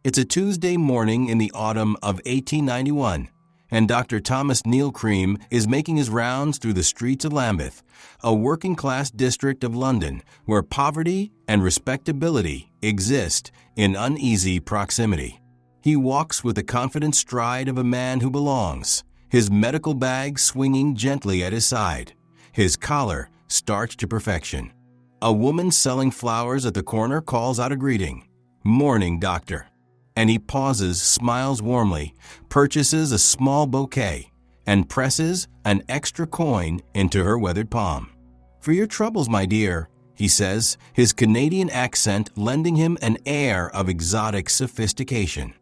It's a Tuesday morning in the autumn of 1891, and Dr. Thomas Neal Cream is making his rounds through the streets of Lambeth, a working-class district of London where poverty and respectability exist in uneasy proximity. He walks with the confident stride of a man who belongs, his medical bag swinging gently at his side, his collar starched to perfection. A woman selling flowers at the corner calls out a greeting, "Morning, doctor." And he pauses, smiles warmly, purchases a small bouquet, and presses an extra coin into her weathered palm. "For your troubles, my dear," he says, his Canadian accent lending him an air of exotic sophistication.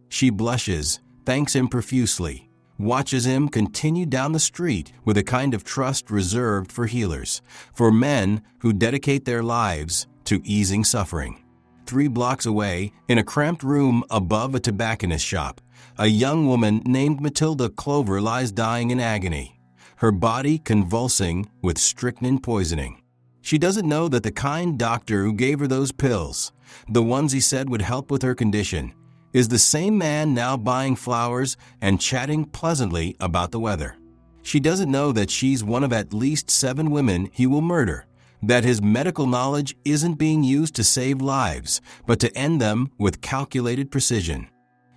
She blushes, thanks him profusely, watches him continue down the street with a kind of trust reserved for healers, for men who dedicate their lives to easing suffering. 3 blocks away, in a cramped room above a tobacconist's shop, a young woman named Matilda Clover lies dying in agony, her body convulsing with strychnine poisoning. She doesn't know that the kind doctor who gave her those pills, the ones he said would help with her condition, is the same man now buying flowers and chatting pleasantly about the weather. She doesn't know that she's one of at least 7 women he will murder, that his medical knowledge isn't being used to save lives, but to end them with calculated precision.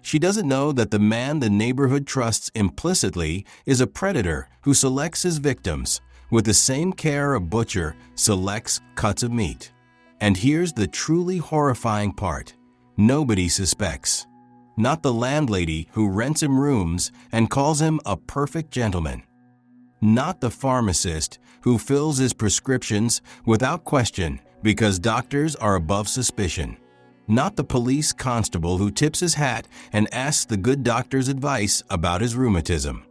She doesn't know that the man the neighborhood trusts implicitly is a predator who selects his victims with the same care a butcher selects cuts of meat. And here's the truly horrifying part. Nobody suspects. Not the landlady who rents him rooms and calls him a perfect gentleman. Not the pharmacist who fills his prescriptions without question because doctors are above suspicion. Not the police constable who tips his hat and asks the good doctor's advice about his rheumatism.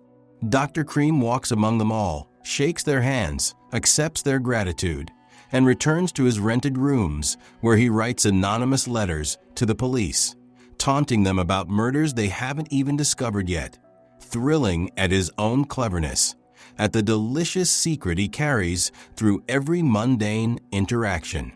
Dr. Cream walks among them all, shakes their hands, accepts their gratitude, and returns to his rented rooms where he writes anonymous letters to the police, taunting them about murders they haven't even discovered yet, thrilling at his own cleverness, at the delicious secret he carries through every mundane interaction.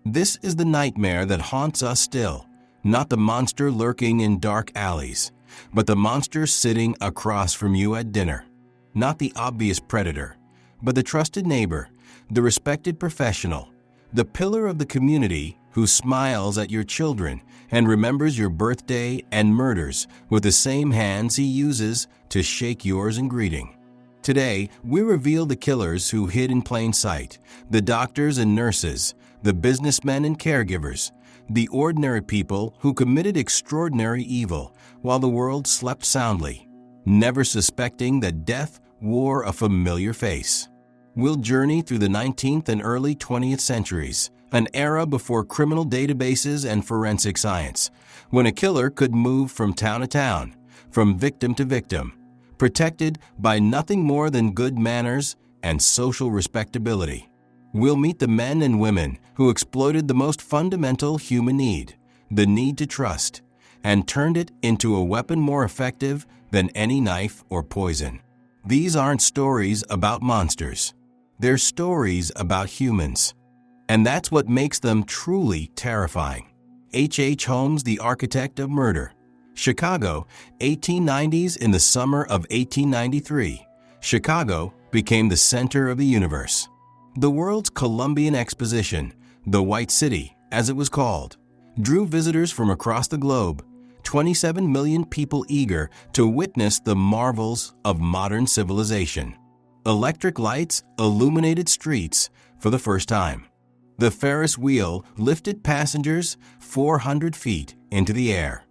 This is the nightmare that haunts us still, not the monster lurking in dark alleys, but the monster sitting across from you at dinner. Not the obvious predator, but the trusted neighbor, the respected professional, the pillar of the community who smiles at your children and remembers your birthday and murders with the same hands he uses to shake yours in greeting. Today, we reveal the killers who hid in plain sight, the doctors and nurses, the businessmen and caregivers, the ordinary people who committed extraordinary evil while the world slept soundly, never suspecting that death wore a familiar face. We'll journey through the 19th and early 20th centuries, an era before criminal databases and forensic science, when a killer could move from town to town, from victim to victim, protected by nothing more than good manners and social respectability. We'll meet the men and women who exploited the most fundamental human need, the need to trust, and turned it into a weapon more effective than any knife or poison. These aren't stories about monsters. They're stories about humans. And that's what makes them truly terrifying. H. Holmes, the architect of murder. Chicago, 1890s. In the summer of 1893, Chicago became the center of the universe. The world's Columbian Exposition, the White City, as it was called, drew visitors from across the globe, 27 million people eager to witness the marvels of modern civilization. Electric lights illuminated streets for the first time. The Ferris wheel lifted passengers 400 feet into the air.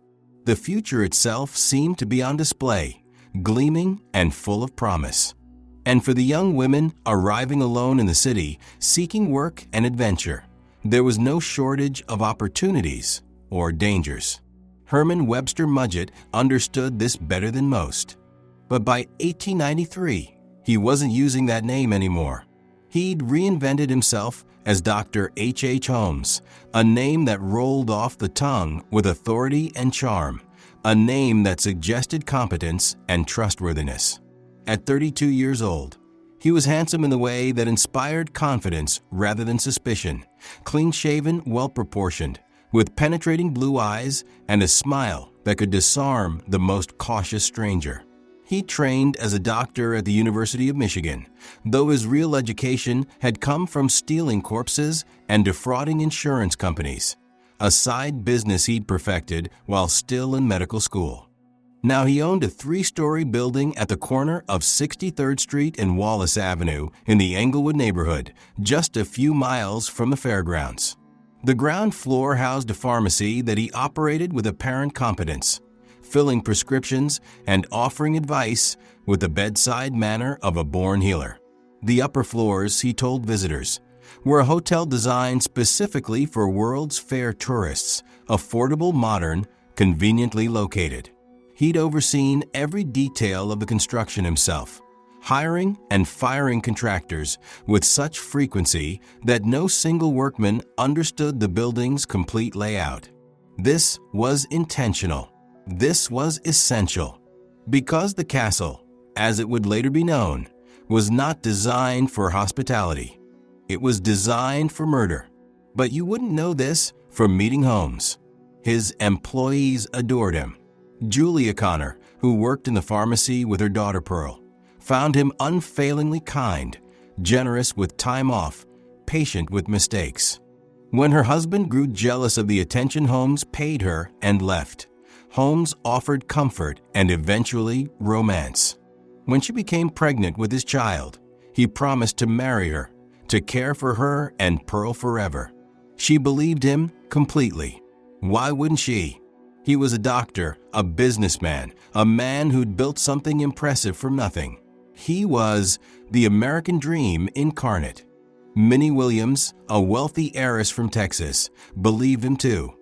The future itself seemed to be on display, gleaming and full of promise. And for the young women arriving alone in the city, seeking work and adventure, there was no shortage of opportunities or dangers. Herman Webster Mudgett understood this better than most. But by 1893, he wasn't using that name anymore. He'd reinvented himself as Dr. H. Holmes, a name that rolled off the tongue with authority and charm, a name that suggested competence and trustworthiness. At 32 years old, he was handsome in the way that inspired confidence rather than suspicion, clean-shaven, well-proportioned, with penetrating blue eyes and a smile that could disarm the most cautious stranger. He trained as a doctor at the University of Michigan, though his real education had come from stealing corpses and defrauding insurance companies, a side business he'd perfected while still in medical school. Now he owned a 3-story building at the corner of 63rd Street and Wallace Avenue in the Englewood neighborhood, just a few miles from the fairgrounds. The ground floor housed a pharmacy that he operated with apparent competence, filling prescriptions and offering advice with the bedside manner of a born healer. The upper floors, he told visitors, were a hotel designed specifically for World's Fair tourists, affordable, modern, conveniently located. He'd overseen every detail of the construction himself, hiring and firing contractors with such frequency that no single workman understood the building's complete layout. This was intentional. This was essential. Because the castle, as it would later be known, was not designed for hospitality. It was designed for murder. But you wouldn't know this from meeting Holmes. His employees adored him. Julia Connor, who worked in the pharmacy with her daughter Pearl, found him unfailingly kind, generous with time off, patient with mistakes. When her husband grew jealous of the attention Holmes paid her and left, Holmes offered comfort and eventually romance. When she became pregnant with his child, he promised to marry her, to care for her and Pearl forever. She believed him completely. Why wouldn't she? He was a doctor, a businessman, a man who'd built something impressive from nothing. He was the American dream incarnate. Minnie Williams, a wealthy heiress from Texas, believed him too.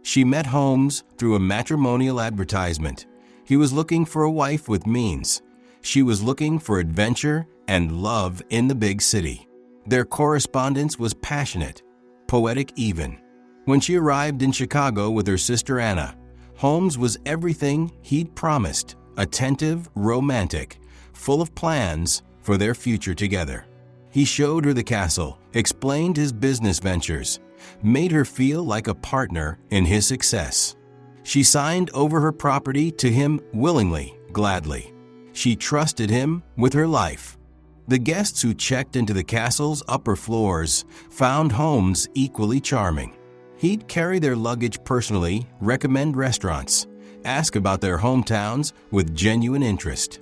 She met Holmes through a matrimonial advertisement. He was looking for a wife with means. She was looking for adventure and love in the big city. Their correspondence was passionate, poetic even. When she arrived in Chicago with her sister Anna, Holmes was everything he'd promised, attentive, romantic, full of plans for their future together. He showed her the castle, explained his business ventures, made her feel like a partner in his success. She signed over her property to him willingly, gladly. She trusted him with her life. The guests who checked into the castle's upper floors found Holmes equally charming. He'd carry their luggage personally, recommend restaurants, ask about their hometowns with genuine interest.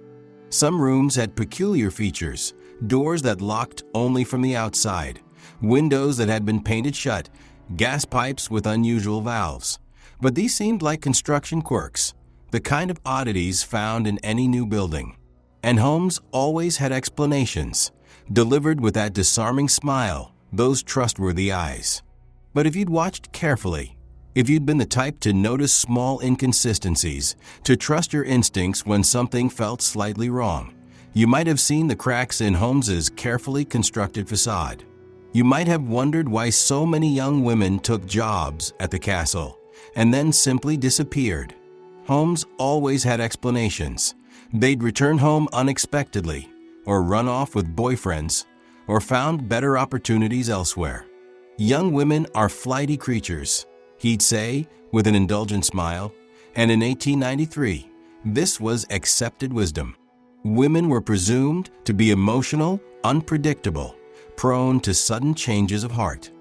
Some rooms had peculiar features, doors that locked only from the outside, windows that had been painted shut, gas pipes with unusual valves. But these seemed like construction quirks, the kind of oddities found in any new building. And Holmes always had explanations, delivered with that disarming smile, those trustworthy eyes. But if you'd watched carefully, if you'd been the type to notice small inconsistencies, to trust your instincts when something felt slightly wrong, you might have seen the cracks in Holmes's carefully constructed facade. You might have wondered why so many young women took jobs at the castle and then simply disappeared. Holmes always had explanations. They'd return home unexpectedly, or run off with boyfriends, or found better opportunities elsewhere. Young women are flighty creatures, he'd say with an indulgent smile, and in 1893, this was accepted wisdom. Women were presumed to be emotional, unpredictable, prone to sudden changes of heart.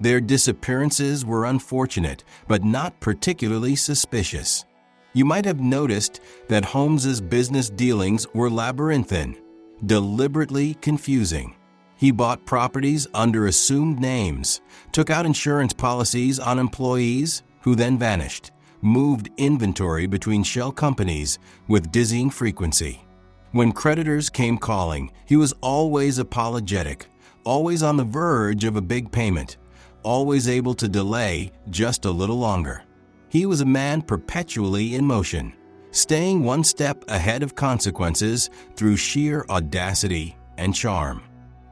Their disappearances were unfortunate, but not particularly suspicious. You might have noticed that Holmes's business dealings were labyrinthine, deliberately confusing. He bought properties under assumed names, took out insurance policies on employees who then vanished, moved inventory between shell companies with dizzying frequency. When creditors came calling, he was always apologetic, always on the verge of a big payment, always able to delay just a little longer. He was a man perpetually in motion, staying one step ahead of consequences through sheer audacity and charm.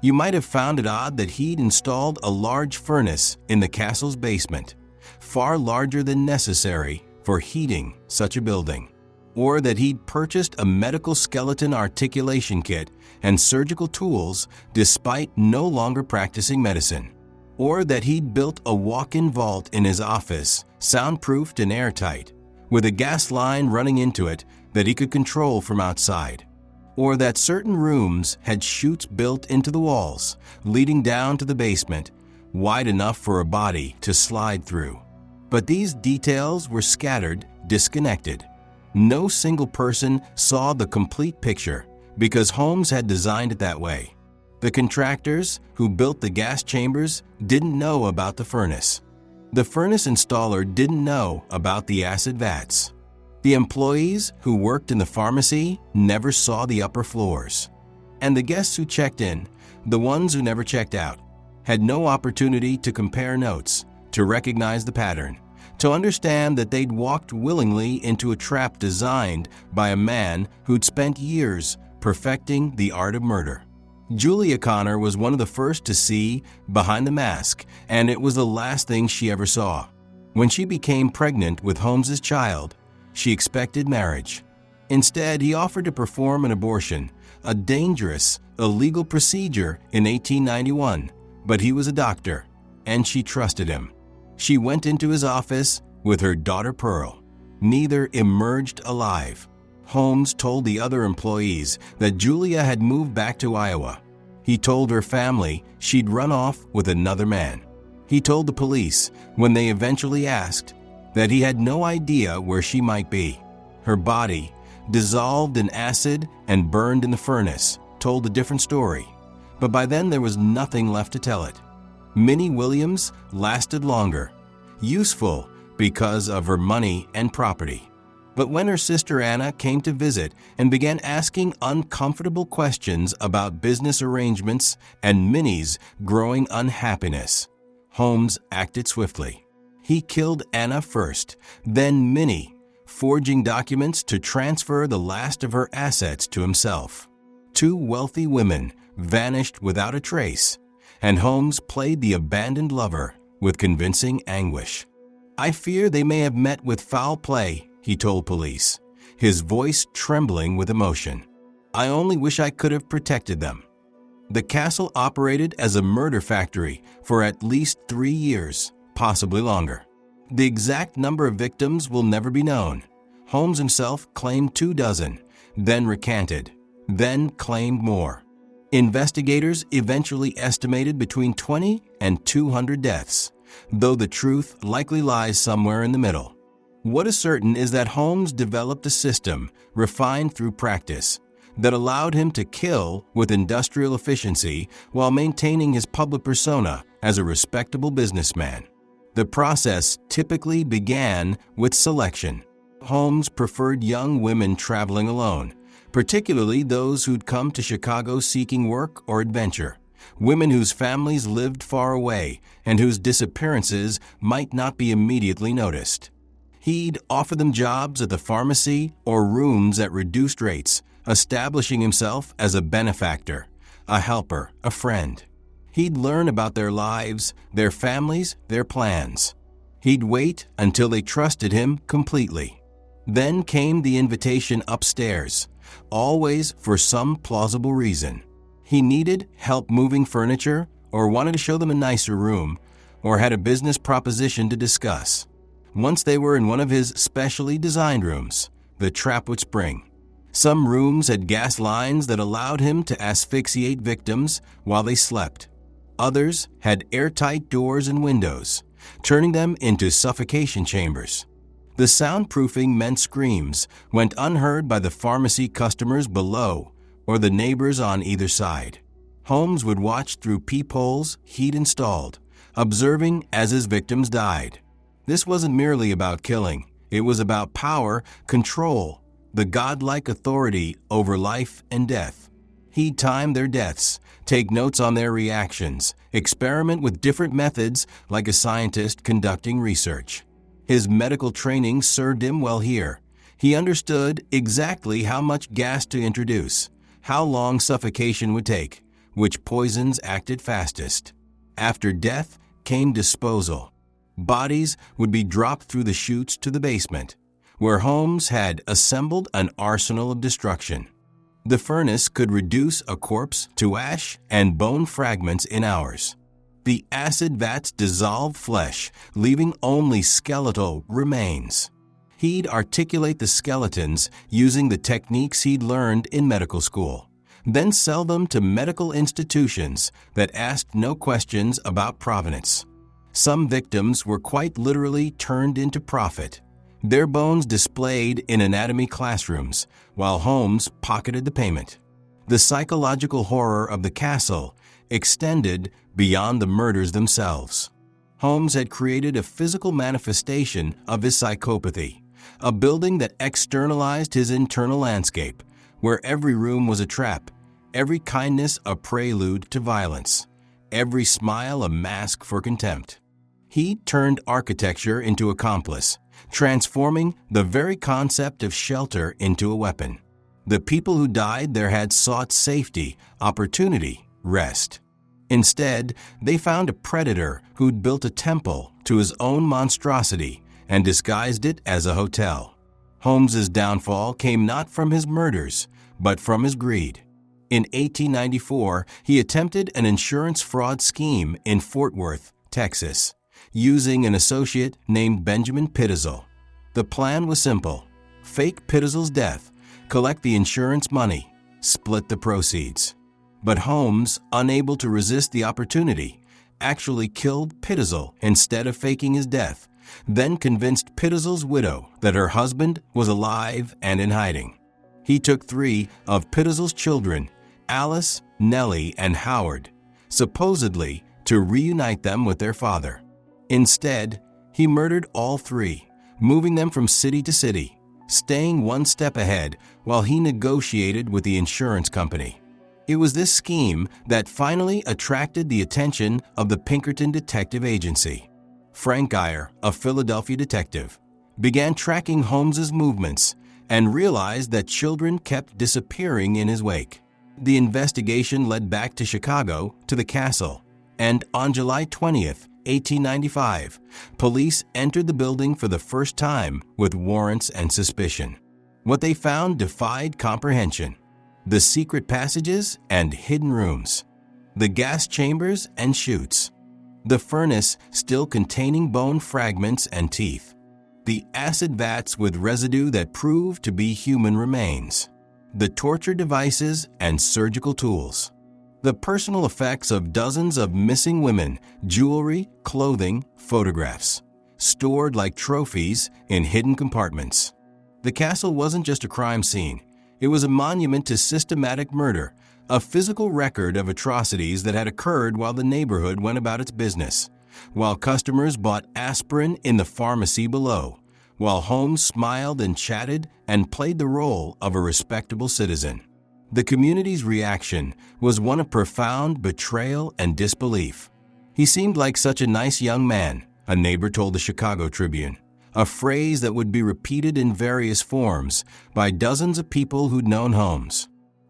You might have found it odd that he'd installed a large furnace in the castle's basement, far larger than necessary for heating such a building, or that he'd purchased a medical skeleton articulation kit and surgical tools despite no longer practicing medicine. or that he'd built a walk-in vault in his office, soundproofed and airtight, with a gas line running into it that he could control from outside, or that certain rooms had chutes built into the walls, leading down to the basement, wide enough for a body to slide through. But these details were scattered, disconnected. No single person saw the complete picture because Holmes had designed it that way. The contractors who built the gas chambers didn't know about the furnace. The furnace installer didn't know about the acid vats. The employees who worked in the pharmacy never saw the upper floors. And the guests who checked in, the ones who never checked out, had no opportunity to compare notes, to recognize the pattern, to understand that they'd walked willingly into a trap designed by a man who'd spent years perfecting the art of murder. Julia Connor was one of the first to see behind the mask, and it was the last thing she ever saw. When she became pregnant with Holmes's child, she expected marriage. Instead, he offered to perform an abortion, a dangerous, illegal procedure in 1891, but he was a doctor, and she trusted him. She went into his office with her daughter Pearl. Neither emerged alive. Holmes told the other employees that Julia had moved back to Iowa. He told her family she'd run off with another man. He told the police, when they eventually asked, that he had no idea where she might be. Her body, dissolved in acid and burned in the furnace, told a different story. But by then there was nothing left to tell it. Minnie Williams lasted longer, useful because of her money and property. But when her sister Anna came to visit and began asking uncomfortable questions about business arrangements and Minnie's growing unhappiness, Holmes acted swiftly. He killed Anna first, then Minnie, forging documents to transfer the last of her assets to himself. Two wealthy women vanished without a trace, and Holmes played the abandoned lover with convincing anguish. "I fear they may have met with foul play," he told police, his voice trembling with emotion. "I only wish I could have protected them." The castle operated as a murder factory for at least 3 years, possibly longer. The exact number of victims will never be known. Holmes himself claimed 24, then recanted, then claimed more. Investigators eventually estimated between 20 and 200 deaths, though the truth likely lies somewhere in the middle. What is certain is that Holmes developed a system, refined through practice, that allowed him to kill with industrial efficiency while maintaining his public persona as a respectable businessman. The process typically began with selection. Holmes preferred young women traveling alone, particularly those who'd come to Chicago seeking work or adventure, women whose families lived far away and whose disappearances might not be immediately noticed. He'd offer them jobs at the pharmacy or rooms at reduced rates, establishing himself as a benefactor, a helper, a friend. He'd learn about their lives, their families, their plans. He'd wait until they trusted him completely. Then came the invitation upstairs, always for some plausible reason. He needed help moving furniture, or wanted to show them a nicer room, or had a business proposition to discuss. Once they were in one of his specially designed rooms, the trap would spring. Some rooms had gas lines that allowed him to asphyxiate victims while they slept. Others had airtight doors and windows, turning them into suffocation chambers. The soundproofing meant screams went unheard by the pharmacy customers below or the neighbors on either side. Holmes would watch through peepholes he'd installed, observing as his victims died. This wasn't merely about killing. It was about power, control, the godlike authority over life and death. He'd time their deaths, take notes on their reactions, experiment with different methods like a scientist conducting research. His medical training served him well here. He understood exactly how much gas to introduce, how long suffocation would take, which poisons acted fastest. After death came disposal. Bodies would be dropped through the chutes to the basement, where Holmes had assembled an arsenal of destruction. The furnace could reduce a corpse to ash and bone fragments in hours. The acid vats dissolved flesh, leaving only skeletal remains. He'd articulate the skeletons using the techniques he'd learned in medical school, then sell them to medical institutions that asked no questions about provenance. Some victims were quite literally turned into profit, their bones displayed in anatomy classrooms, while Holmes pocketed the payment. The psychological horror of the castle extended beyond the murders themselves. Holmes had created a physical manifestation of his psychopathy, a building that externalized his internal landscape, where every room was a trap, every kindness a prelude to violence, every smile a mask for contempt. He turned architecture into accomplice, transforming the very concept of shelter into a weapon. The people who died there had sought safety, opportunity, rest. Instead, they found a predator who'd built a temple to his own monstrosity and disguised it as a hotel. Holmes's downfall came not from his murders, but from his greed. In 1894, he attempted an insurance fraud scheme in Fort Worth, Texas, using an associate named Benjamin Pitzel. The plan was simple: fake Pitzel's death, collect the insurance money, split the proceeds. But Holmes, unable to resist the opportunity, actually killed Pitzel instead of faking his death, then convinced Pitzel's widow that her husband was alive and in hiding. He took 3 of Pitzel's children, Alice, Nellie, and Howard, supposedly to reunite them with their father. Instead, he murdered all 3, moving them from city to city, staying one step ahead while he negotiated with the insurance company. It was this scheme that finally attracted the attention of the Pinkerton Detective Agency. Frank Geyer, a Philadelphia detective, began tracking Holmes's movements and realized that children kept disappearing in his wake. The investigation led back to Chicago, to the castle, and on July 20th, 1895, police entered the building for the first time with warrants and suspicion. What they found defied comprehension: the secret passages and hidden rooms, the gas chambers and chutes, the furnace still containing bone fragments and teeth, the acid vats with residue that proved to be human remains, the torture devices and surgical tools, the personal effects of dozens of missing women, jewelry, clothing, photographs, stored like trophies in hidden compartments. The castle wasn't just a crime scene. It was a monument to systematic murder, a physical record of atrocities that had occurred while the neighborhood went about its business, while customers bought aspirin in the pharmacy below, while Holmes smiled and chatted and played the role of a respectable citizen. The community's reaction was one of profound betrayal and disbelief. "He seemed like such a nice young man," a neighbor told the Chicago Tribune, a phrase that would be repeated in various forms by dozens of people who'd known Holmes.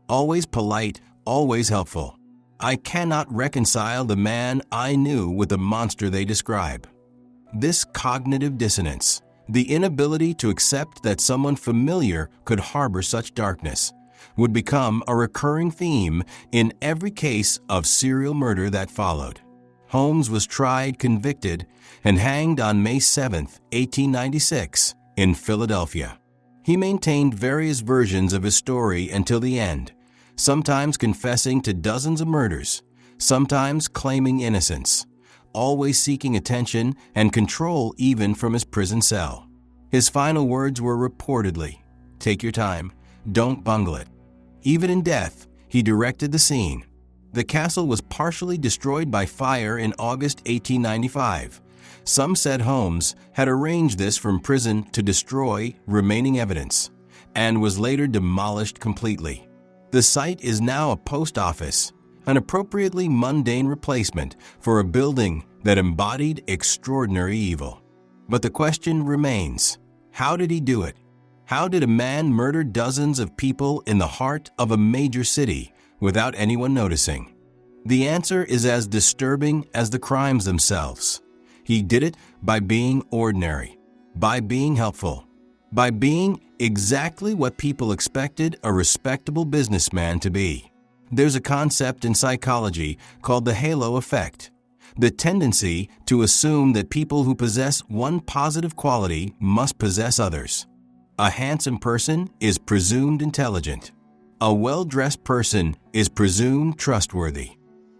"Always polite, always helpful. I cannot reconcile the man I knew with the monster they describe." This cognitive dissonance, the inability to accept that someone familiar could harbor such darkness, would become a recurring theme in every case of serial murder that followed. Holmes was tried, convicted, and hanged on May 7, 1896, in Philadelphia. He maintained various versions of his story until the end, sometimes confessing to dozens of murders, sometimes claiming innocence, always seeking attention and control even from his prison cell. His final words were reportedly, "Take your time, don't bungle it." Even in death, he directed the scene. The castle was partially destroyed by fire in August 1895. Some said Holmes had arranged this from prison to destroy remaining evidence, and was later demolished completely. The site is now a post office, an appropriately mundane replacement for a building that embodied extraordinary evil. But the question remains, how did he do it? How did a man murder dozens of people in the heart of a major city without anyone noticing? The answer is as disturbing as the crimes themselves. He did it by being ordinary, by being helpful, by being exactly what people expected a respectable businessman to be. There's a concept in psychology called the halo effect. the tendency to assume that people who possess one positive quality must possess others. A handsome person is presumed intelligent. A well-dressed person is presumed trustworthy.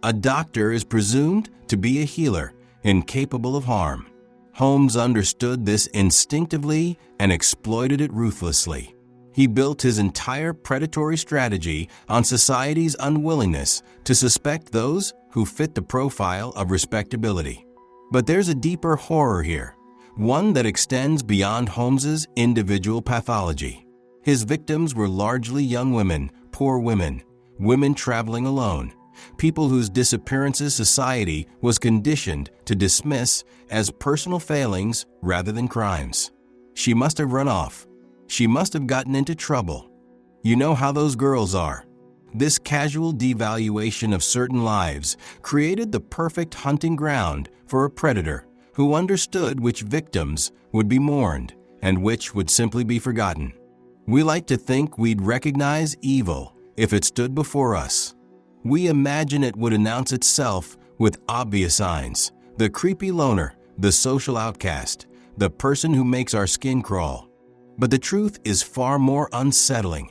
A doctor is presumed to be a healer, incapable of harm. Holmes understood this instinctively and exploited it ruthlessly. He built his entire predatory strategy on society's unwillingness to suspect those who fit the profile of respectability. But there's a deeper horror here, one that extends beyond Holmes's individual pathology. His victims were largely young women, poor women, women traveling alone, people whose disappearances society was conditioned to dismiss as personal failings rather than crimes. She must have run off. She must have gotten into trouble. You know how those girls are. This casual devaluation of certain lives created the perfect hunting ground for a predator who understood which victims would be mourned and which would simply be forgotten. We like to think we'd recognize evil if it stood before us. We imagine it would announce itself with obvious signs: the creepy loner, the social outcast, the person who makes our skin crawl. But the truth is far more unsettling.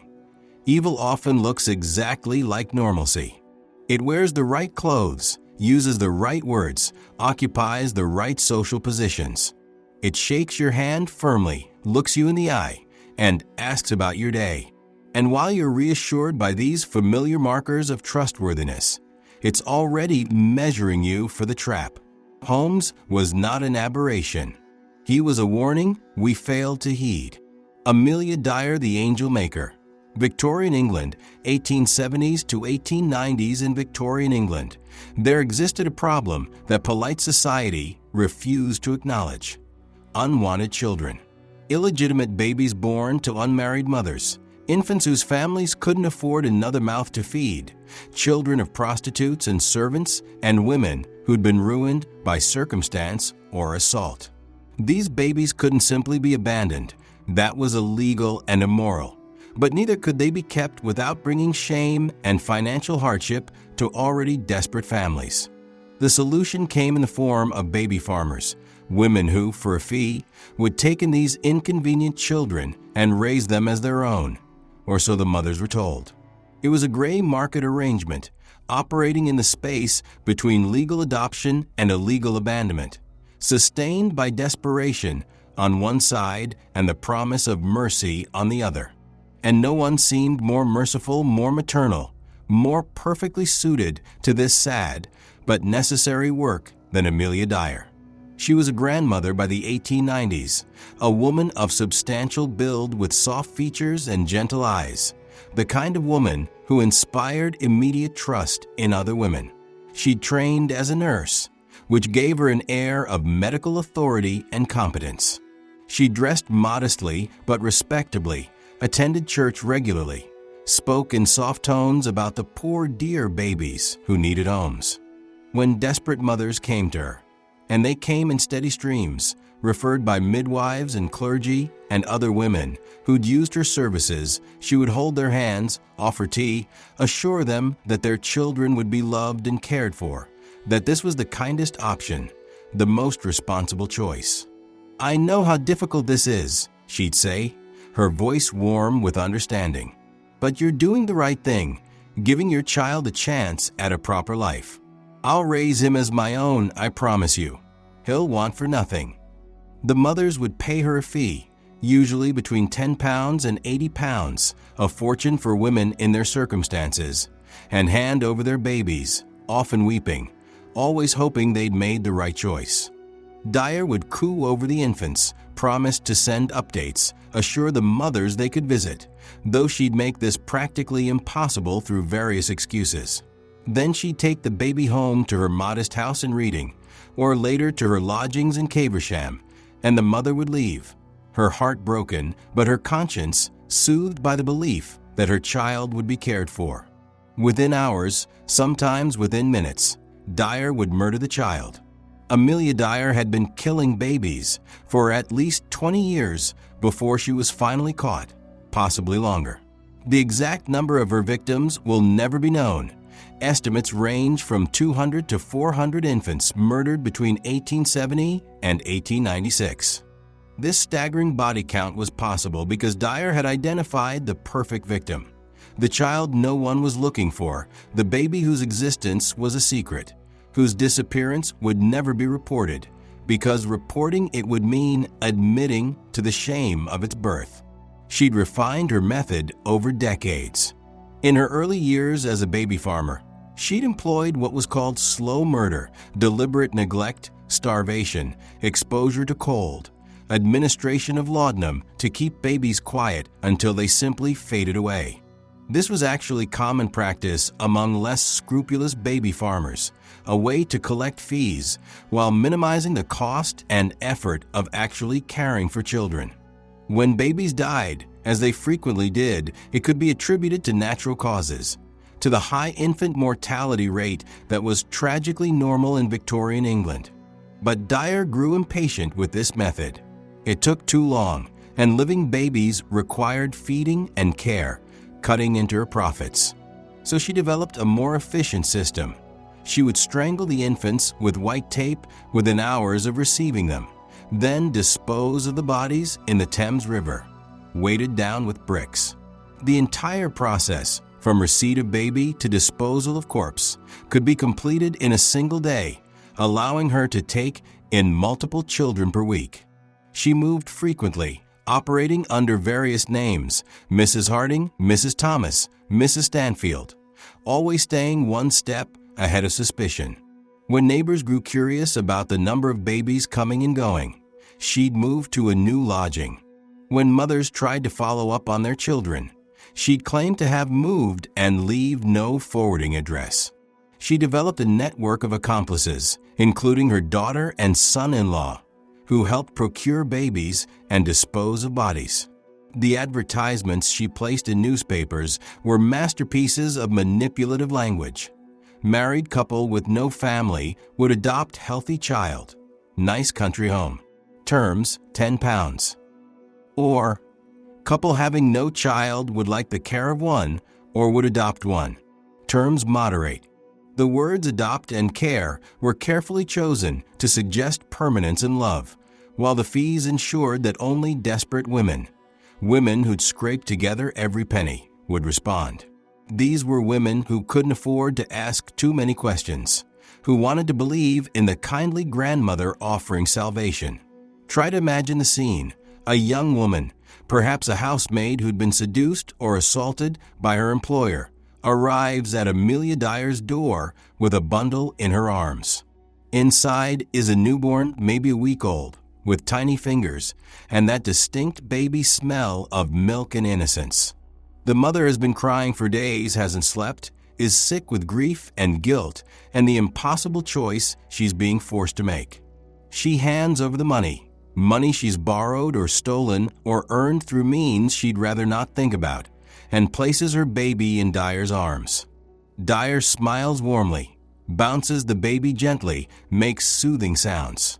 Evil often looks exactly like normalcy. It wears the right clothes, uses the right words, occupies the right social positions. It shakes your hand firmly, looks you in the eye, and asks about your day. And while you're reassured by these familiar markers of trustworthiness, it's already measuring you for the trap. Holmes was not an aberration. He was a warning we failed to heed. Amelia Dyer, the Angel Maker. Victorian England, 1870s to 1890s in Victorian England. There existed a problem that polite society refused to acknowledge: unwanted children. Illegitimate babies born to unmarried mothers. Infants whose families couldn't afford another mouth to feed. Children of prostitutes and servants, and women who'd been ruined by circumstance or assault. These babies couldn't simply be abandoned. That was illegal and immoral. But neither could they be kept without bringing shame and financial hardship to already desperate families. The solution came in the form of baby farmers, women who, for a fee, would take in these inconvenient children and raise them as their own, or so the mothers were told. It was a gray market arrangement, operating in the space between legal adoption and illegal abandonment, sustained by desperation on one side and the promise of mercy on the other. And no one seemed more merciful, more maternal, more perfectly suited to this sad but necessary work than Amelia Dyer. She was a grandmother by the 1890s, a woman of substantial build with soft features and gentle eyes, the kind of woman who inspired immediate trust in other women. She trained as a nurse, which gave her an air of medical authority and competence. She dressed modestly but respectably, attended church regularly, spoke in soft tones about the poor dear babies who needed homes. When desperate mothers came to her, and they came in steady streams, referred by midwives and clergy and other women who'd used her services, she would hold their hands, offer tea, assure them that their children would be loved and cared for, that this was the kindest option, the most responsible choice. "I know how difficult this is," she'd say, her voice warm with understanding. "But you're doing the right thing, giving your child a chance at a proper life. I'll raise him as my own, I promise you. He'll want for nothing." The mothers would pay her a fee, usually between £10 and £80, a fortune for women in their circumstances, and hand over their babies, often weeping, always hoping they'd made the right choice. Dyer would coo over the infants, promise to send updates, assure the mothers they could visit, though she'd make this practically impossible through various excuses. Then she'd take the baby home to her modest house in Reading, or later to her lodgings in Caversham, and the mother would leave, her heart broken, but her conscience soothed by the belief that her child would be cared for. Within hours, sometimes within minutes, Dyer would murder the child. Amelia Dyer had been killing babies for at least 20 years before she was finally caught, possibly longer. The exact number of her victims will never be known, Estimates range from 200 to 400 infants murdered between 1870 and 1896. This staggering body count was possible because Dyer had identified the perfect victim. The child no one was looking for, the baby whose existence was a secret, whose disappearance would never be reported, because reporting it would mean admitting to the shame of its birth. She'd refined her method over decades. In her early years as a baby farmer, she'd employed what was called slow murder, deliberate neglect, starvation, exposure to cold, administration of laudanum to keep babies quiet until they simply faded away. This was actually common practice among less scrupulous baby farmers, a way to collect fees while minimizing the cost and effort of actually caring for children. When babies died, as they frequently did, it could be attributed to natural causes, to the high infant mortality rate that was tragically normal in Victorian England. But Dyer grew impatient with this method. It took too long, and living babies required feeding and care, cutting into her profits. So she developed a more efficient system. She would strangle the infants with white tape within hours of receiving them, then dispose of the bodies in the Thames River, weighted down with bricks. The entire process, from receipt of baby to disposal of corpse, could be completed in a single day, allowing her to take in multiple children per week. She moved frequently, operating under various names: Mrs. Harding, Mrs. Thomas, Mrs. Stanfield, always staying one step ahead of suspicion. When neighbors grew curious about the number of babies coming and going, she'd move to a new lodging. When mothers tried to follow up on their children, she'd claim to have moved and leave no forwarding address. She developed a network of accomplices, including her daughter and son-in-law, who helped procure babies and dispose of bodies. The advertisements she placed in newspapers were masterpieces of manipulative language. Married couple with no family would adopt healthy child. Nice country home. Terms, £10. Or, couple having no child would like the care of one or would adopt one. Terms moderate. The words adopt and care were carefully chosen to suggest permanence and love, while the fees ensured that only desperate women who'd scrape together every penny, would respond. These were women who couldn't afford to ask too many questions, who wanted to believe in the kindly grandmother offering salvation. Try to imagine the scene. A young woman, perhaps a housemaid who'd been seduced or assaulted by her employer, arrives at Amelia Dyer's door with a bundle in her arms. Inside is a newborn, maybe a week old, with tiny fingers and that distinct baby smell of milk and innocence. The mother has been crying for days, hasn't slept, is sick with grief and guilt and the impossible choice she's being forced to make. She hands over the money she's borrowed or stolen or earned through means she'd rather not think about, and places her baby in Dyer's arms. Dyer smiles warmly, bounces the baby gently, makes soothing sounds.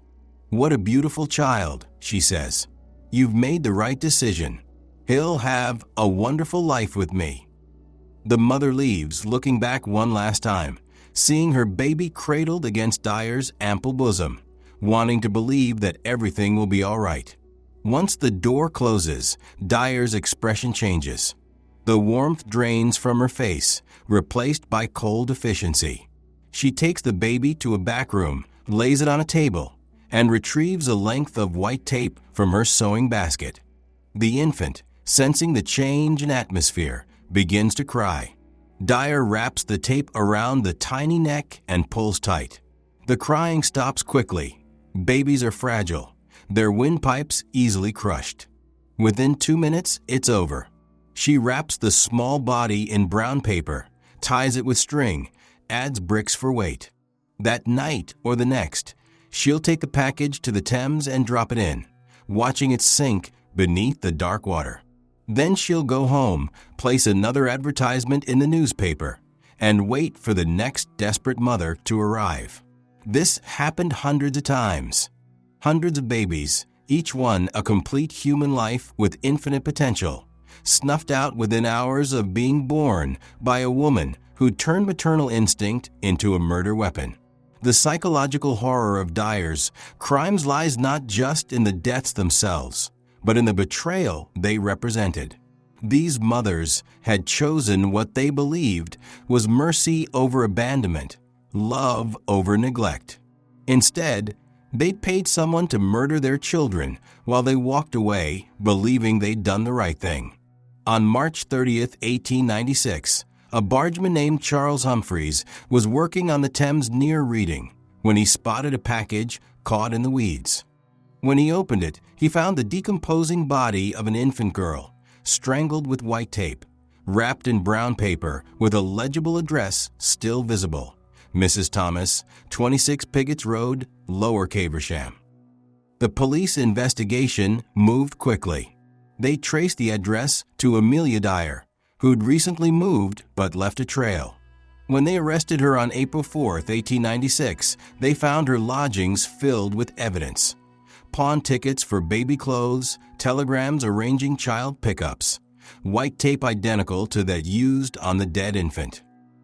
"What a beautiful child," she says. "You've made the right decision. He'll have a wonderful life with me." The mother leaves, looking back one last time, seeing her baby cradled against Dyer's ample bosom, wanting to believe that everything will be all right. Once the door closes, Dyer's expression changes. The warmth drains from her face, replaced by cold efficiency. She takes the baby to a back room, lays it on a table, and retrieves a length of white tape from her sewing basket. The infant, sensing the change in atmosphere, begins to cry. Dyer wraps the tape around the tiny neck and pulls tight. The crying stops quickly. Babies are fragile, their windpipes easily crushed. Within 2 minutes, it's over. She wraps the small body in brown paper, ties it with string, adds bricks for weight. That night or the next, she'll take the package to the Thames and drop it in, watching it sink beneath the dark water. Then she'll go home, place another advertisement in the newspaper, and wait for the next desperate mother to arrive. This happened hundreds of times. Hundreds of babies, each one a complete human life with infinite potential, snuffed out within hours of being born by a woman who turned maternal instinct into a murder weapon. The psychological horror of Dyer's crimes lies not just in the deaths themselves, but in the betrayal they represented. These mothers had chosen what they believed was mercy over abandonment, love over neglect. Instead, they'd paid someone to murder their children while they walked away, believing they'd done the right thing. On March 30, 1896, a bargeman named Charles Humphreys was working on the Thames near Reading when he spotted a package caught in the weeds. When he opened it, he found the decomposing body of an infant girl, strangled with white tape, wrapped in brown paper with a legible address still visible: Mrs. Thomas, 26 Piggott's Road, Lower Caversham. The police investigation moved quickly. They traced the address to Amelia Dyer, who'd recently moved but left a trail. When they arrested her on April 4, 1896, they found her lodgings filled with evidence: pawn tickets for baby clothes, telegrams arranging child pickups, white tape identical to that used on the dead infant.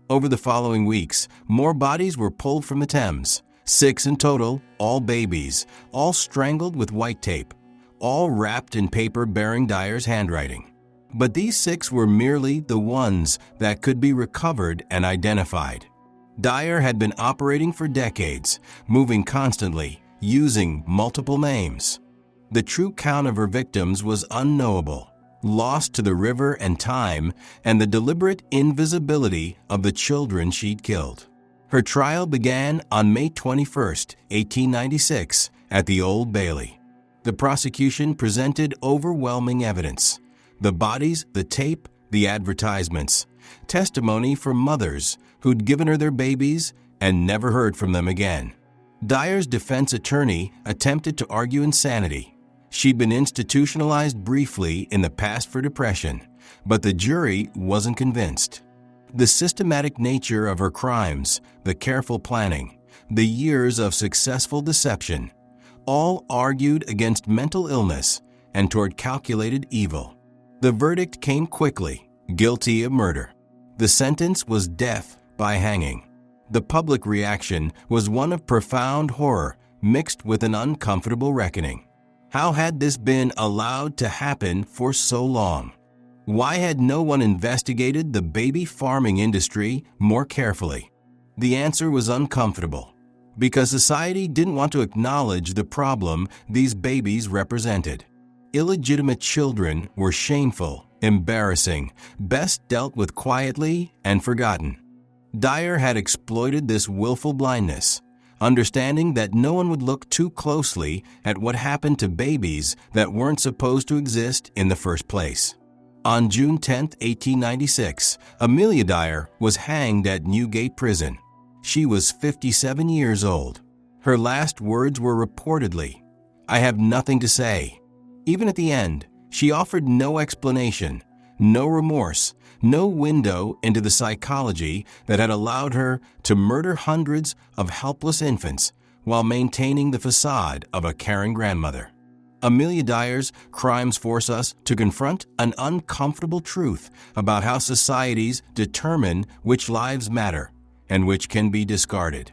Over the following weeks, more bodies were pulled from the Thames, 6 in total, all babies, all strangled with white tape, all wrapped in paper bearing Dyer's handwriting. But these 6 were merely the ones that could be recovered and identified. Dyer had been operating for decades, moving constantly, using multiple names. The true count of her victims was unknowable, lost to the river and time and the deliberate invisibility of the children she'd killed. Her trial began on May 21, 1896, at the Old Bailey. The prosecution presented overwhelming evidence: the bodies, the tape, the advertisements, testimony from mothers who'd given her their babies and never heard from them again. Dyer's defense attorney attempted to argue insanity. She'd been institutionalized briefly in the past for depression, but the jury wasn't convinced. The systematic nature of her crimes, the careful planning, the years of successful deception, all argued against mental illness and toward calculated evil. The verdict came quickly: guilty of murder. The sentence was death by hanging. The public reaction was one of profound horror mixed with an uncomfortable reckoning. How had this been allowed to happen for so long? Why had no one investigated the baby farming industry more carefully? The answer was uncomfortable, because society didn't want to acknowledge the problem these babies represented. Illegitimate children were shameful, embarrassing, best dealt with quietly and forgotten. Dyer had exploited this willful blindness, understanding that no one would look too closely at what happened to babies that weren't supposed to exist in the first place. On June 10, 1896, Amelia Dyer was hanged at Newgate Prison. She was 57 years old. Her last words were reportedly, "I have nothing to say." Even at the end, she offered no explanation, no remorse, no window into the psychology that had allowed her to murder hundreds of helpless infants while maintaining the facade of a caring grandmother. Amelia Dyer's crimes force us to confront an uncomfortable truth about how societies determine which lives matter and which can be discarded.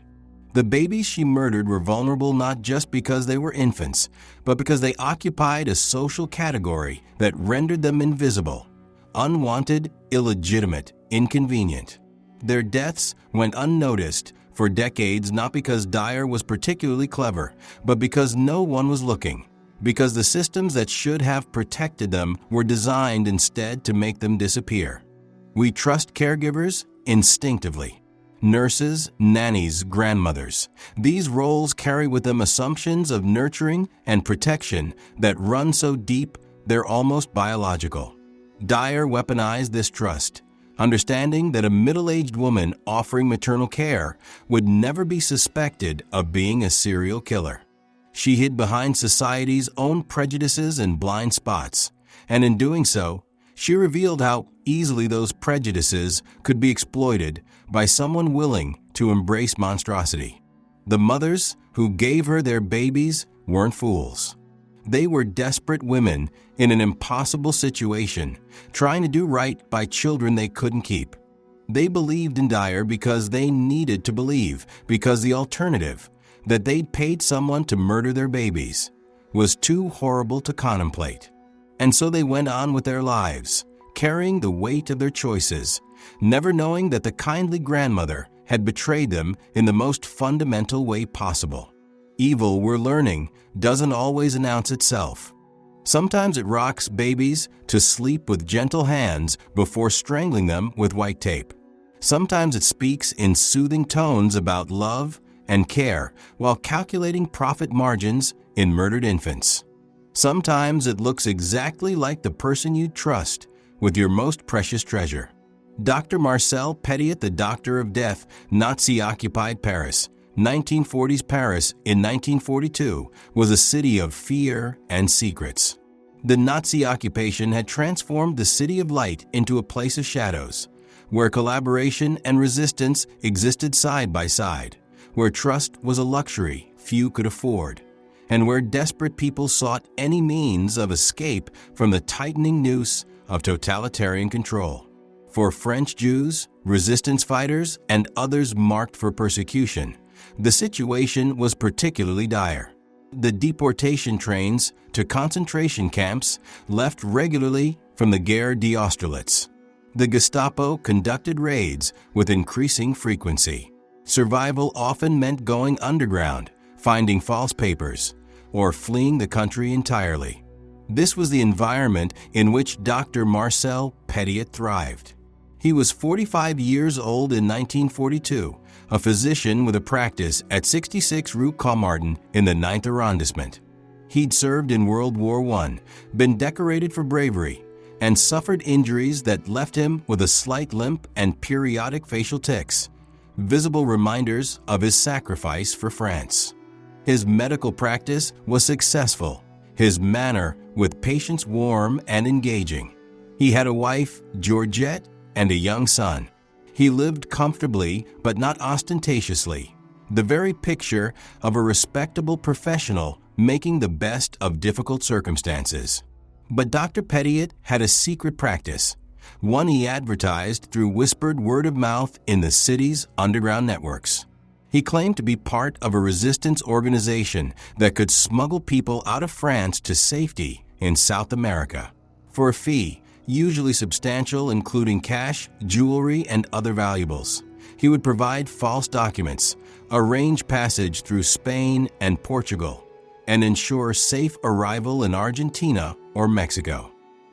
The babies she murdered were vulnerable not just because they were infants, but because they occupied a social category that rendered them invisible, unwanted, illegitimate, inconvenient. Their deaths went unnoticed for decades, not because Dyer was particularly clever, but because no one was looking, because the systems that should have protected them were designed instead to make them disappear. We trust caregivers instinctively. Nurses, nannies, grandmothers. These roles carry with them assumptions of nurturing and protection that run so deep they're almost biological. Dyer weaponized this trust, understanding that a middle-aged woman offering maternal care would never be suspected of being a serial killer. She hid behind society's own prejudices and blind spots, and in doing so, she revealed how easily those prejudices could be exploited by someone willing to embrace monstrosity. The mothers who gave her their babies weren't fools. They were desperate women in an impossible situation, trying to do right by children they couldn't keep. They believed in Dyer because they needed to believe, because the alternative, that they'd paid someone to murder their babies, was too horrible to contemplate. And so they went on with their lives, carrying the weight of their choices, never knowing that the kindly grandmother had betrayed them in the most fundamental way possible. Evil, we're learning, doesn't always announce itself. Sometimes it rocks babies to sleep with gentle hands before strangling them with white tape. Sometimes it speaks in soothing tones about love and care while calculating profit margins in murdered infants. Sometimes it looks exactly like the person you trust with your most precious treasure. Dr. Marcel Petiot, the Doctor of Death, Nazi-occupied Paris. 1940s Paris in 1942 was a city of fear and secrets. The Nazi occupation had transformed the City of Light into a place of shadows, where collaboration and resistance existed side by side, where trust was a luxury few could afford, and where desperate people sought any means of escape from the tightening noose of totalitarian control. For French Jews, resistance fighters, and others marked for persecution, the situation was particularly dire. The deportation trains to concentration camps left regularly from the Gare d'Austerlitz. The Gestapo conducted raids with increasing frequency. Survival often meant going underground, finding false papers, or fleeing the country entirely. This was the environment in which Dr. Marcel Petiot thrived. He was 45 years old in 1942, a physician with a practice at 66 Rue Caumartin in the 9th arrondissement. He'd served in World War I, been decorated for bravery, and suffered injuries that left him with a slight limp and periodic facial tics, visible reminders of his sacrifice for France. His medical practice was successful, his manner with patients warm and engaging. He had a wife, Georgette, and a young son. He lived comfortably but not ostentatiously, the very picture of a respectable professional making the best of difficult circumstances. But Dr. Petiot had a secret practice, one he advertised through whispered word of mouth in the city's underground networks. He claimed to be part of a resistance organization that could smuggle people out of France to safety in South America. For a fee, usually substantial, including cash, jewelry, and other valuables, he would provide false documents, arrange passage through Spain and Portugal, and ensure safe arrival in Argentina or Mexico.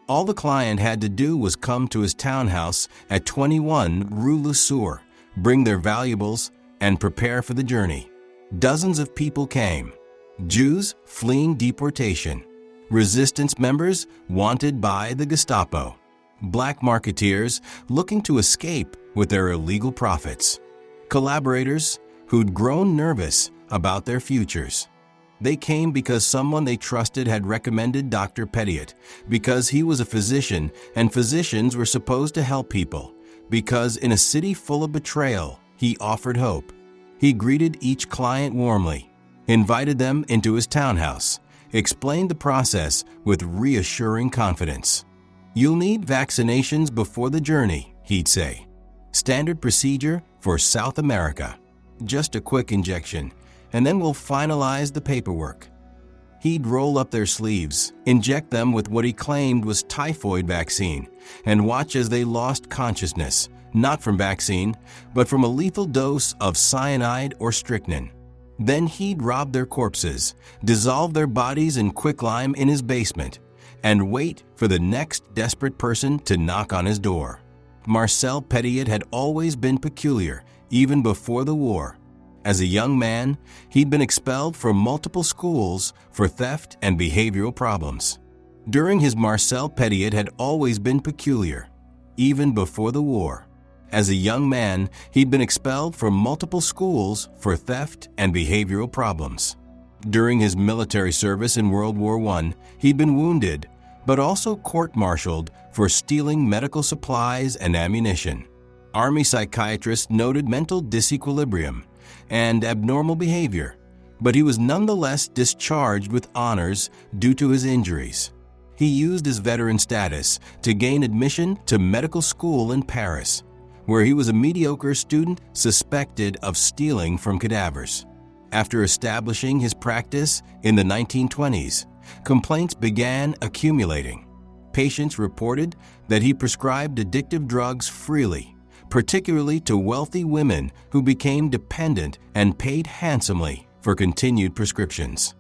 All the client had to do was come to his townhouse at 21 Rue Le Sueur, bring their valuables, and prepare for the journey. Dozens of people came, Jews fleeing deportation, resistance members wanted by the Gestapo, black marketeers looking to escape with their illegal profits, collaborators who'd grown nervous about their futures. They came because someone they trusted had recommended Dr. Petiot, because he was a physician and physicians were supposed to help people, because in a city full of betrayal, he offered hope. He greeted each client warmly, invited them into his townhouse, explained the process with reassuring confidence. "You'll need vaccinations before the journey," he'd say. "Standard procedure for South America. Just a quick injection, and then we'll finalize the paperwork." He'd roll up their sleeves, inject them with what he claimed was typhoid vaccine, and watch as they lost consciousness, not from vaccine, but from a lethal dose of cyanide or strychnine. Then he'd rob their corpses, dissolve their bodies in quicklime in his basement, and wait for the next desperate person to knock on his door. Marcel Petiot had always been peculiar, even before the war. As a young man, he'd been expelled from multiple schools for theft and behavioral problems. During his Marcel Petiot had always been peculiar, even before the war. As a young man, he'd been expelled from multiple schools for theft and behavioral problems. During his military service in World War I, he'd been wounded, but also court-martialed for stealing medical supplies and ammunition. Army psychiatrists noted mental disequilibrium and abnormal behavior, but he was nonetheless discharged with honors due to his injuries. He used his veteran status to gain admission to medical school in Paris, where he was a mediocre student suspected of stealing from cadavers. After establishing his practice in the 1920s, complaints began accumulating. Patients reported that he prescribed addictive drugs freely, particularly to wealthy women who became dependent and paid handsomely for continued prescriptions.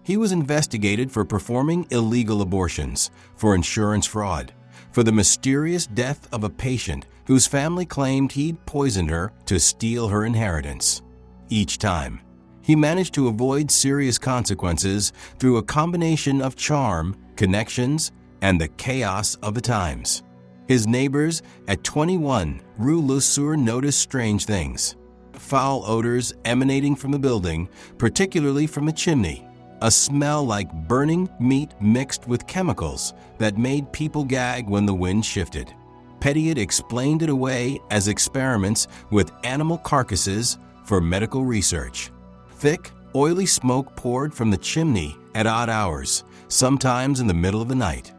He was investigated for performing illegal abortions, for insurance fraud, for the mysterious death of a patient whose family claimed he'd poisoned her to steal her inheritance. Each time, he managed to avoid serious consequences through a combination of charm, connections, and the chaos of the times. His neighbors at 21 Rue Le Sueur noticed strange things. Foul odors emanating from the building, particularly from a chimney. A smell like burning meat mixed with chemicals that made people gag when the wind shifted. Petiot explained it away as experiments with animal carcasses for medical research. Thick, oily smoke poured from the chimney at odd hours, sometimes in the middle of the night.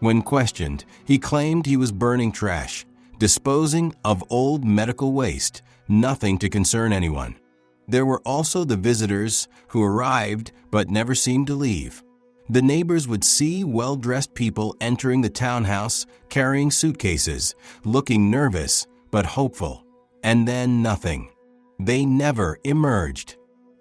When questioned, he claimed he was burning trash, disposing of old medical waste, nothing to concern anyone. There were also the visitors who arrived but never seemed to leave. The neighbors would see well-dressed people entering the townhouse carrying suitcases, looking nervous but hopeful, and then nothing. They never emerged.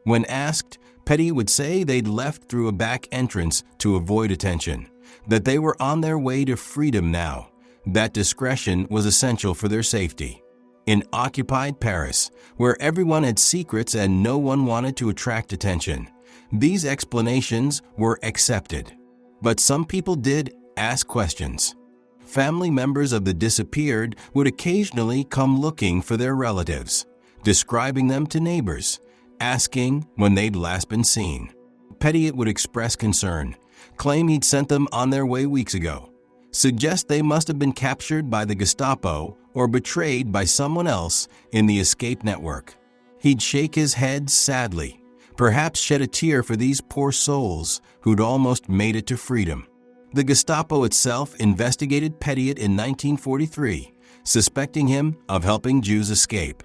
When asked, Petiot would say they'd left through a back entrance to avoid attention, that they were on their way to freedom now, that discretion was essential for their safety. In occupied Paris, where everyone had secrets and no one wanted to attract attention, these explanations were accepted. But some people did ask questions. Family members of the disappeared would occasionally come looking for their relatives, describing them to neighbors, asking when they'd last been seen. Petiot would express concern, claim he'd sent them on their way weeks ago, suggest they must have been captured by the Gestapo or betrayed by someone else in the escape network. He'd shake his head sadly, perhaps shed a tear for these poor souls who'd almost made it to freedom. The Gestapo itself investigated Petiot in 1943, suspecting him of helping Jews escape.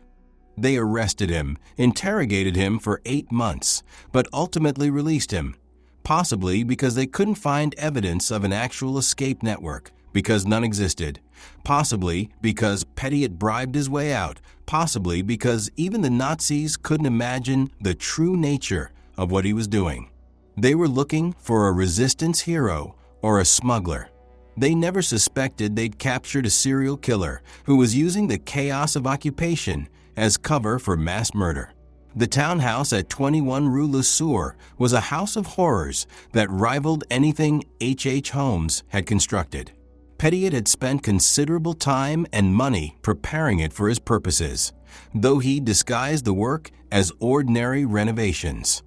They arrested him, interrogated him for 8 months, but ultimately released him, possibly because they couldn't find evidence of an actual escape network, because none existed, possibly because Petiot bribed his way out, possibly because even the Nazis couldn't imagine the true nature of what he was doing. They were looking for a resistance hero or a smuggler. They never suspected they'd captured a serial killer who was using the chaos of occupation as cover for mass murder. The townhouse at 21 Rue Le Sueur was a house of horrors that rivaled anything H.H. Holmes had constructed. Petiot had spent considerable time and money preparing it for his purposes, though he disguised the work as ordinary renovations.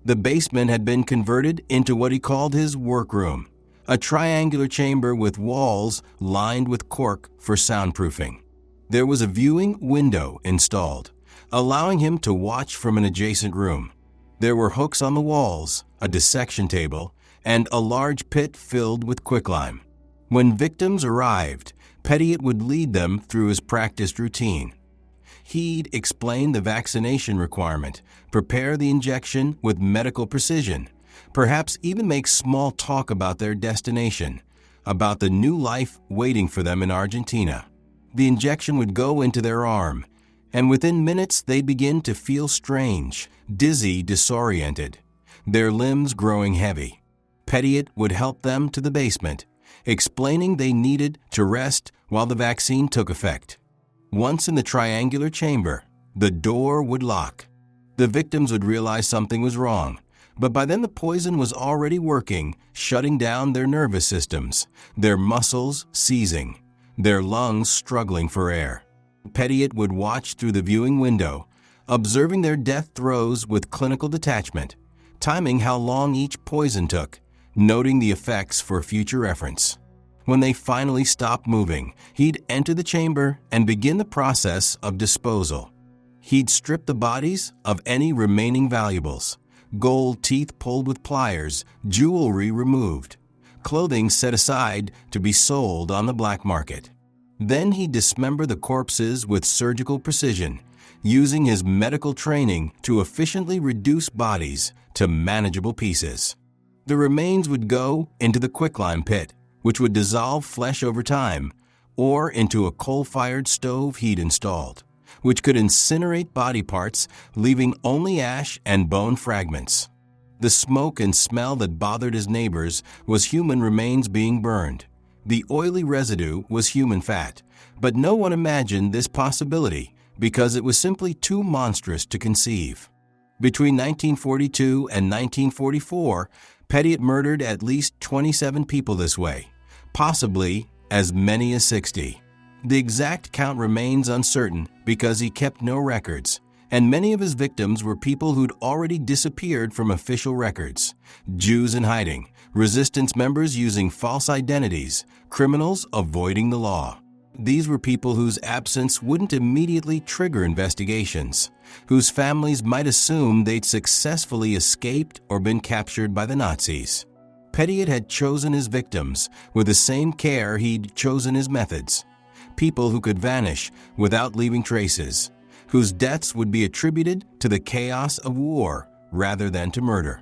The basement had been converted into what he called his workroom, a triangular chamber with walls lined with cork for soundproofing. There was a viewing window installed, allowing him to watch from an adjacent room. There were hooks on the walls, a dissection table, and a large pit filled with quicklime. When victims arrived, Petiot would lead them through his practiced routine. He'd explain the vaccination requirement, prepare the injection with medical precision, perhaps even make small talk about their destination, about the new life waiting for them in Argentina. The injection would go into their arm, and within minutes they'd begin to feel strange, dizzy, disoriented, their limbs growing heavy. Petiot would help them to the basement, explaining they needed to rest while the vaccine took effect. Once in the triangular chamber, the door would lock. The victims would realize something was wrong, but by then the poison was already working, shutting down their nervous systems, their muscles seizing, their lungs struggling for air. Petiot would watch through the viewing window, observing their death throes with clinical detachment, timing how long each poison took, noting the effects for future reference. When they finally stopped moving, he'd enter the chamber and begin the process of disposal. He'd strip the bodies of any remaining valuables, gold teeth pulled with pliers, jewelry removed, clothing set aside to be sold on the black market. Then he'd dismember the corpses with surgical precision, using his medical training to efficiently reduce bodies to manageable pieces. The remains would go into the quicklime pit, which would dissolve flesh over time, or into a coal-fired stove he'd installed, which could incinerate body parts, leaving only ash and bone fragments. The smoke and smell that bothered his neighbors was human remains being burned. The oily residue was human fat, but no one imagined this possibility because it was simply too monstrous to conceive. Between 1942 and 1944, Pettiot murdered at least 27 people this way, possibly as many as 60. The exact count remains uncertain because he kept no records, and many of his victims were people who'd already disappeared from official records: Jews in hiding, resistance members using false identities, criminals avoiding the law. These were people whose absence wouldn't immediately trigger investigations, whose families might assume they'd successfully escaped or been captured by the Nazis. Pettiot had chosen his victims with the same care he'd chosen his methods. People who could vanish without leaving traces, whose deaths would be attributed to the chaos of war rather than to murder.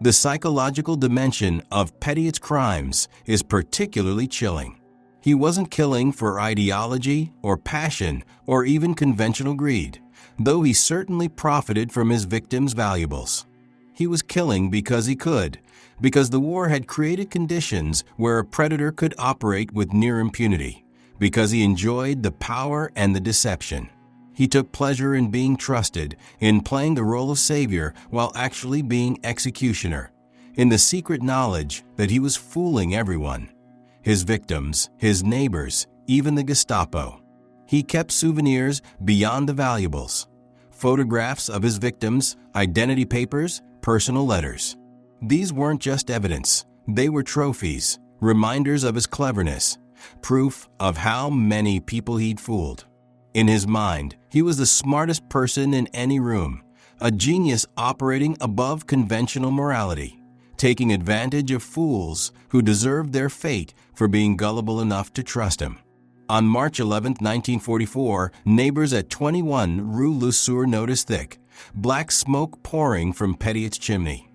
The psychological dimension of Pettiot's crimes is particularly chilling. He wasn't killing for ideology or passion or even conventional greed, though he certainly profited from his victims' valuables. He was killing because he could, because the war had created conditions where a predator could operate with near impunity, because he enjoyed the power and the deception. He took pleasure in being trusted, in playing the role of savior while actually being executioner, in the secret knowledge that he was fooling everyone. His victims, his neighbors, even the Gestapo. He kept souvenirs beyond the valuables: photographs of his victims, identity papers, personal letters. These weren't just evidence, they were trophies, reminders of his cleverness, proof of how many people he'd fooled. In his mind, he was the smartest person in any room, a genius operating above conventional morality, taking advantage of fools who deserved their fate for being gullible enough to trust him. On March 11, 1944, neighbors at 21 Rue Le Sueur noticed thick, black smoke pouring from Pettiot's chimney,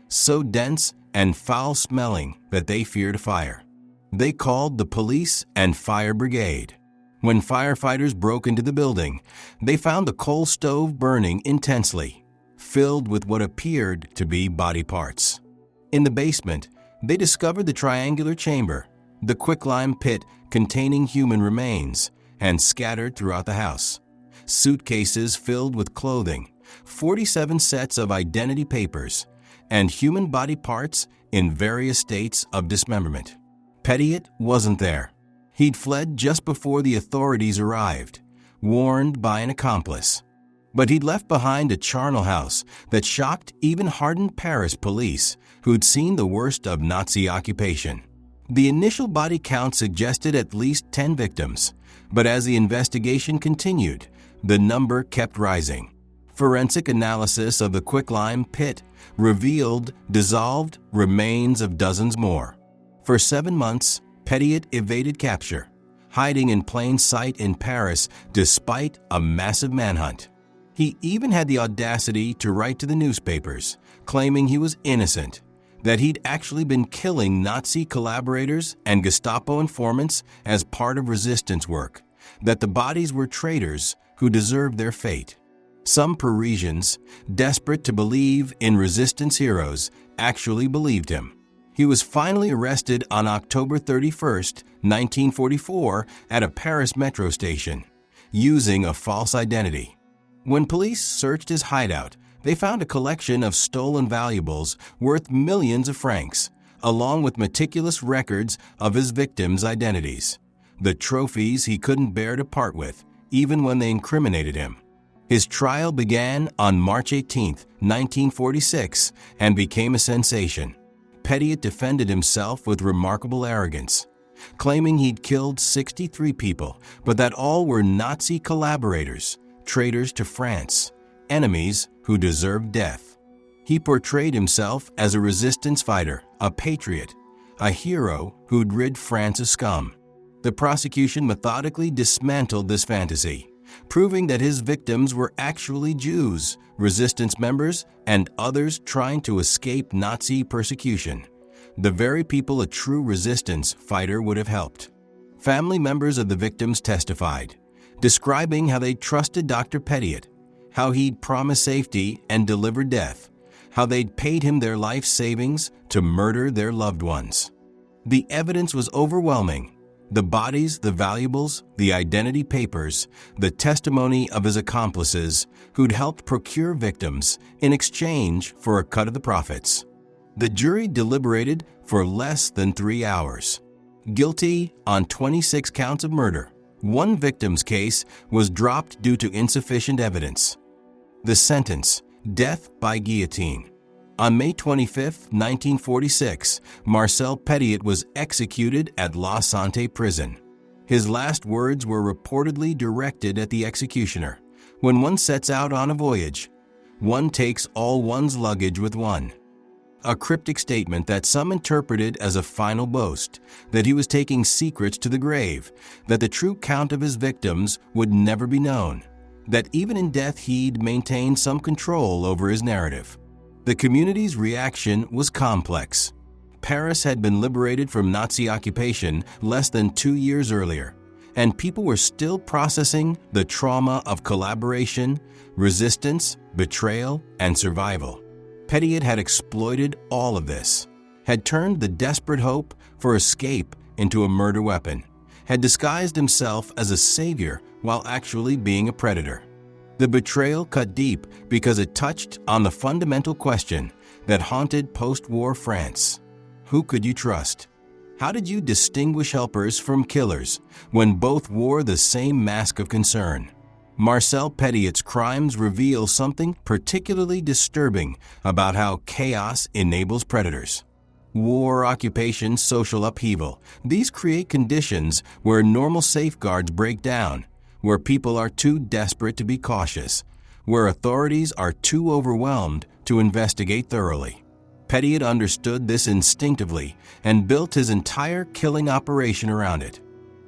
so dense and foul-smelling that they feared a fire. They called the police and fire brigade. When firefighters broke into the building, they found the coal stove burning intensely, filled with what appeared to be body parts. In the basement, they discovered the triangular chamber, the quicklime pit containing human remains, and scattered throughout the house. Suitcases filled with clothing, 47 sets of identity papers, and human body parts in various states of dismemberment. Pettiot wasn't there. He'd fled just before the authorities arrived, warned by an accomplice. But he'd left behind a charnel house that shocked even hardened Paris police who'd seen the worst of Nazi occupation. The initial body count suggested at least 10 victims, but as the investigation continued, the number kept rising. Forensic analysis of the quicklime pit revealed dissolved remains of dozens more. For 7 months, Pettiot evaded capture, hiding in plain sight in Paris despite a massive manhunt. He even had the audacity to write to the newspapers, claiming he was innocent, that he'd actually been killing Nazi collaborators and Gestapo informants as part of resistance work, that the bodies were traitors who deserved their fate. Some Parisians, desperate to believe in resistance heroes, actually believed him. He was finally arrested on October 31, 1944, at a Paris metro station, using a false identity. When police searched his hideout, they found a collection of stolen valuables worth millions of francs, along with meticulous records of his victims' identities, the trophies he couldn't bear to part with, even when they incriminated him. His trial began on March 18, 1946, and became a sensation. Pettiot defended himself with remarkable arrogance, claiming he'd killed 63 people, but that all were Nazi collaborators, traitors to France, enemies who deserved death. He portrayed himself as a resistance fighter, a patriot, a hero who'd rid France of scum. The prosecution methodically dismantled this fantasy, proving that his victims were actually Jews, resistance members, and others trying to escape Nazi persecution, the very people a true resistance fighter would have helped. Family members of the victims testified, describing how they trusted Dr. Petiot, how he'd promised safety and delivered death, how they'd paid him their life savings to murder their loved ones. The evidence was overwhelming. The bodies, the valuables, the identity papers, the testimony of his accomplices who'd helped procure victims in exchange for a cut of the profits. The jury deliberated for less than 3 hours. Guilty on 26 counts of murder. One victim's case was dropped due to insufficient evidence. The sentence, death by guillotine. On May 25, 1946, Marcel Petiot was executed at La Santé prison. His last words were reportedly directed at the executioner. When one sets out on a voyage, one takes all one's luggage with one. A cryptic statement that some interpreted as a final boast, that he was taking secrets to the grave, that the true count of his victims would never be known, that even in death he'd maintain some control over his narrative. The community's reaction was complex. Paris had been liberated from Nazi occupation less than 2 years earlier, and people were still processing the trauma of collaboration, resistance, betrayal, and survival. Petiot had exploited all of this, had turned the desperate hope for escape into a murder weapon, had disguised himself as a savior while actually being a predator. The betrayal cut deep because it touched on the fundamental question that haunted post-war France. Who could you trust? How did you distinguish helpers from killers when both wore the same mask of concern? Marcel Petiot's crimes reveal something particularly disturbing about how chaos enables predators. War, occupation, social upheaval. These create conditions where normal safeguards break down, where people are too desperate to be cautious, where authorities are too overwhelmed to investigate thoroughly. Petiot understood this instinctively and built his entire killing operation around it.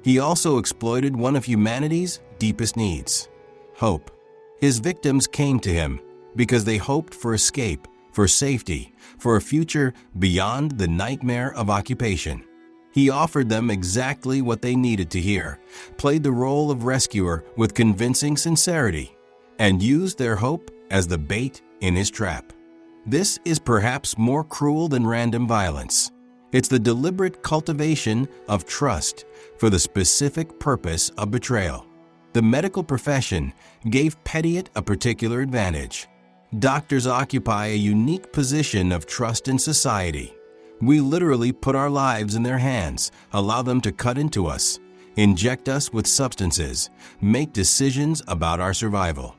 He also exploited one of humanity's deepest needs: hope. His victims came to him because they hoped for escape, for safety, for a future beyond the nightmare of occupation. He offered them exactly what they needed to hear, played the role of rescuer with convincing sincerity, and used their hope as the bait in his trap. This is perhaps more cruel than random violence. It's the deliberate cultivation of trust for the specific purpose of betrayal. The medical profession gave Petiot a particular advantage. Doctors occupy a unique position of trust in society. We literally put our lives in their hands, allow them to cut into us, inject us with substances, make decisions about our survival.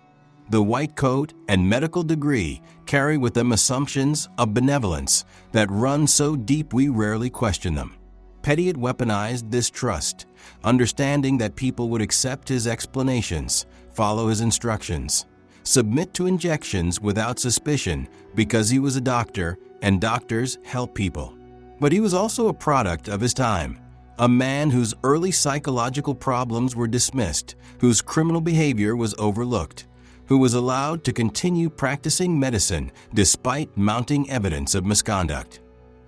The white coat and medical degree carry with them assumptions of benevolence that run so deep we rarely question them. Petiot weaponized this trust, understanding that people would accept his explanations, follow his instructions, submit to injections without suspicion because he was a doctor and doctors help people. But he was also a product of his time, a man whose early psychological problems were dismissed, whose criminal behavior was overlooked, who was allowed to continue practicing medicine despite mounting evidence of misconduct.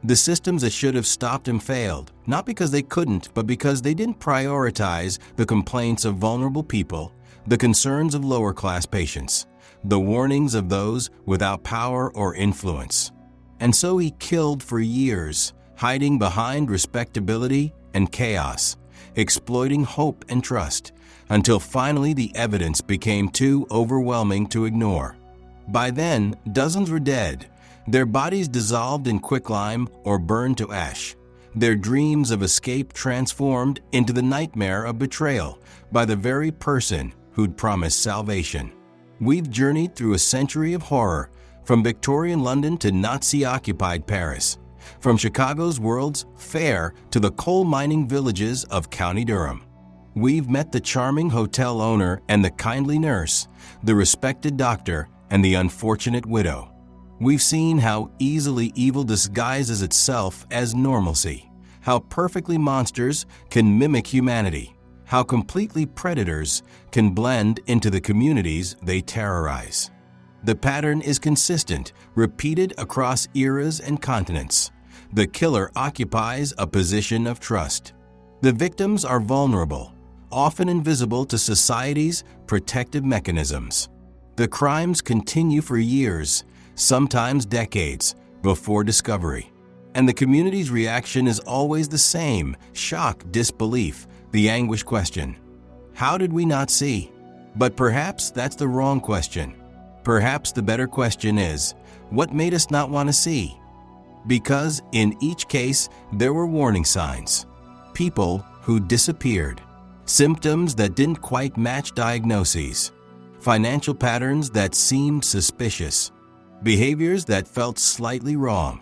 The systems that should have stopped him failed, not because they couldn't, but because they didn't prioritize the complaints of vulnerable people, the concerns of lower-class patients, the warnings of those without power or influence. And so he killed for years, hiding behind respectability and chaos, exploiting hope and trust, until finally the evidence became too overwhelming to ignore. By then, dozens were dead, their bodies dissolved in quicklime or burned to ash, their dreams of escape transformed into the nightmare of betrayal by the very person who'd promised salvation. We've journeyed through a century of horror, from Victorian London to Nazi-occupied Paris, from Chicago's World's Fair to the coal mining villages of County Durham. We've met the charming hotel owner and the kindly nurse, the respected doctor and the unfortunate widow. We've seen how easily evil disguises itself as normalcy, how perfectly monsters can mimic humanity, how completely predators can blend into the communities they terrorize. The pattern is consistent, repeated across eras and continents. The killer occupies a position of trust. The victims are vulnerable, often invisible to society's protective mechanisms. The crimes continue for years, sometimes decades, before discovery. And the community's reaction is always the same: shock, disbelief, the anguished question. How did we not see? But perhaps that's the wrong question. Perhaps the better question is, what made us not want to see? Because in each case, there were warning signs. People who disappeared. Symptoms that didn't quite match diagnoses. Financial patterns that seemed suspicious. Behaviors that felt slightly wrong.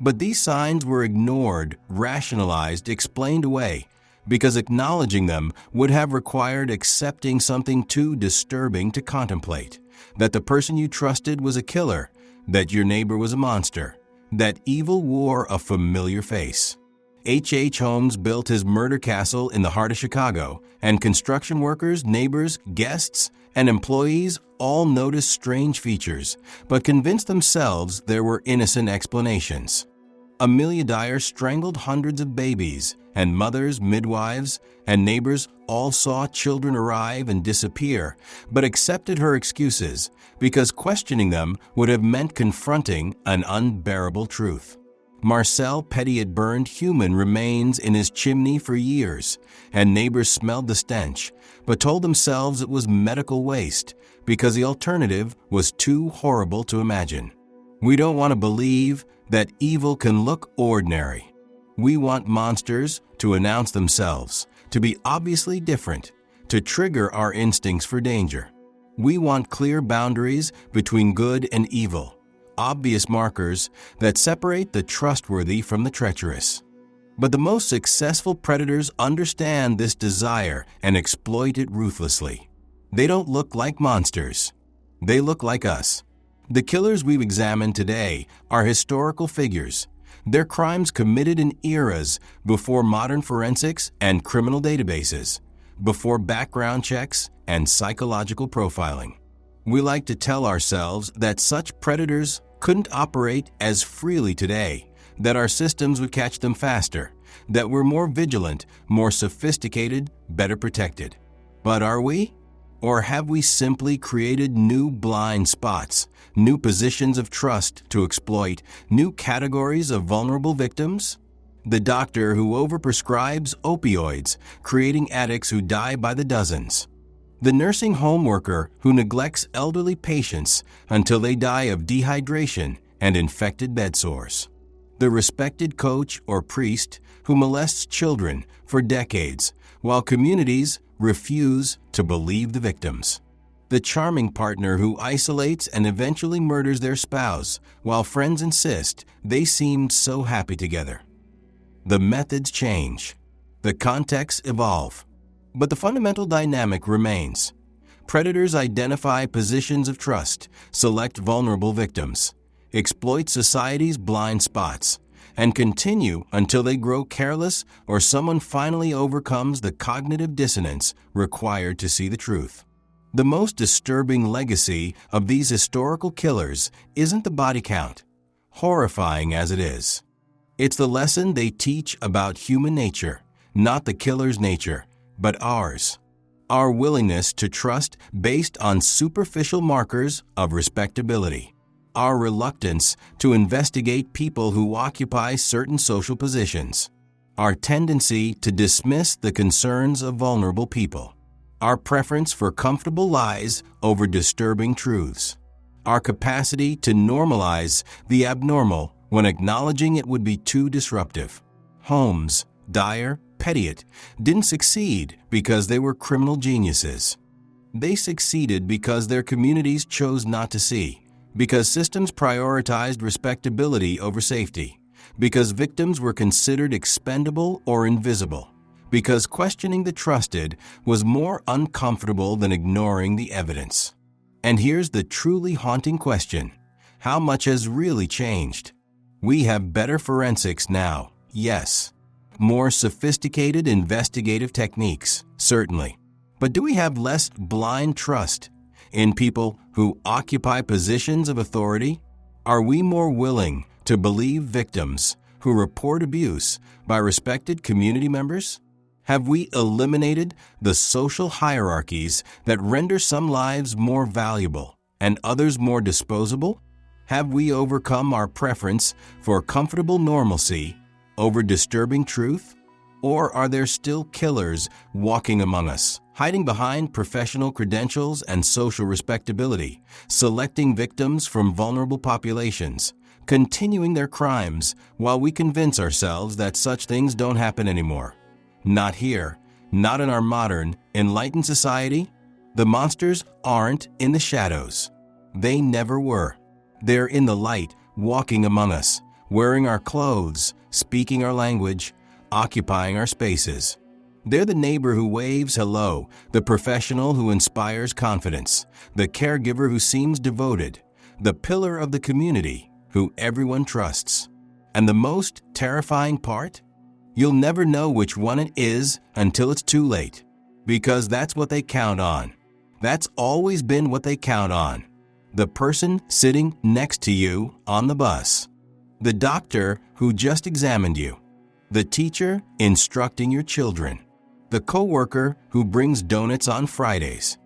But these signs were ignored, rationalized, explained away, because acknowledging them would have required accepting something too disturbing to contemplate. That the person you trusted was a killer, that your neighbor was a monster, that evil wore a familiar face. H. Holmes built his murder castle in the heart of Chicago, and construction workers, neighbors, guests, and employees all noticed strange features, but convinced themselves there were innocent explanations. Amelia Dyer strangled hundreds of babies, and mothers, midwives, and neighbors all saw children arrive and disappear, but accepted her excuses because questioning them would have meant confronting an unbearable truth. Marcel Petty had burned human remains in his chimney for years, and neighbors smelled the stench, but told themselves it was medical waste because the alternative was too horrible to imagine. We don't want to believe that evil can look ordinary. We want monsters to announce themselves, to be obviously different, to trigger our instincts for danger. We want clear boundaries between good and evil, obvious markers that separate the trustworthy from the treacherous. But the most successful predators understand this desire and exploit it ruthlessly. They don't look like monsters. They look like us. The killers we've examined today are historical figures. Their crimes committed in eras before modern forensics and criminal databases, before background checks and psychological profiling. We like to tell ourselves that such predators couldn't operate as freely today, that our systems would catch them faster, that we're more vigilant, more sophisticated, better protected. But are we? Or have we simply created new blind spots, new positions of trust to exploit, new categories of vulnerable victims? The doctor who overprescribes opioids, creating addicts who die by the dozens. The nursing home worker who neglects elderly patients until they die of dehydration and infected bed sores. The respected coach or priest who molests children for decades while communities refuse to believe the victims. The charming partner who isolates and eventually murders their spouse while friends insist they seemed so happy together. The methods change. The contexts evolve. But the fundamental dynamic remains. Predators identify positions of trust, select vulnerable victims, exploit society's blind spots, and continue until they grow careless or someone finally overcomes the cognitive dissonance required to see the truth. The most disturbing legacy of these historical killers isn't the body count, horrifying as it is. It's the lesson they teach about human nature, not the killer's nature, but ours. Our willingness to trust based on superficial markers of respectability. Our reluctance to investigate people who occupy certain social positions. Our tendency to dismiss the concerns of vulnerable people. Our preference for comfortable lies over disturbing truths. Our capacity to normalize the abnormal when acknowledging it would be too disruptive. Holmes, Dyer, Petty didn't succeed because they were criminal geniuses. They succeeded because their communities chose not to see, because systems prioritized respectability over safety, because victims were considered expendable or invisible, because questioning the trusted was more uncomfortable than ignoring the evidence. And here's the truly haunting question: how much has really changed? We have better forensics now, yes. more sophisticated investigative techniques, certainly. But do we have less blind trust in people who occupy positions of authority? Are we more willing to believe victims who report abuse by respected community members? Have we eliminated the social hierarchies that render some lives more valuable and others more disposable? Have we overcome our preference for comfortable normalcy over disturbing truth? Or are there still killers walking among us, hiding behind professional credentials and social respectability, selecting victims from vulnerable populations, continuing their crimes while we convince ourselves that such things don't happen anymore? Not here, not in our modern, enlightened society. The monsters aren't in the shadows. They never were. They're in the light, walking among us, wearing our clothes, speaking our language, occupying our spaces. They're the neighbor who waves hello, the professional who inspires confidence, the caregiver who seems devoted, the pillar of the community who everyone trusts. And the most terrifying part? You'll never know which one it is until it's too late, because that's what they count on. That's always been what they count on. The person sitting next to you on the bus, the doctor who just examined you, the teacher instructing your children, the coworker who brings donuts on Fridays,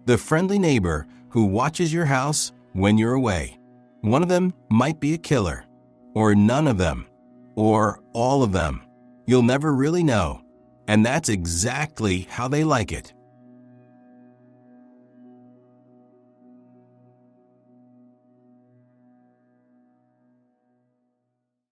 the friendly neighbor who watches your house when you're away. One of them might be a killer, or none of them, or all of them. You'll never really know, and that's exactly how they like it.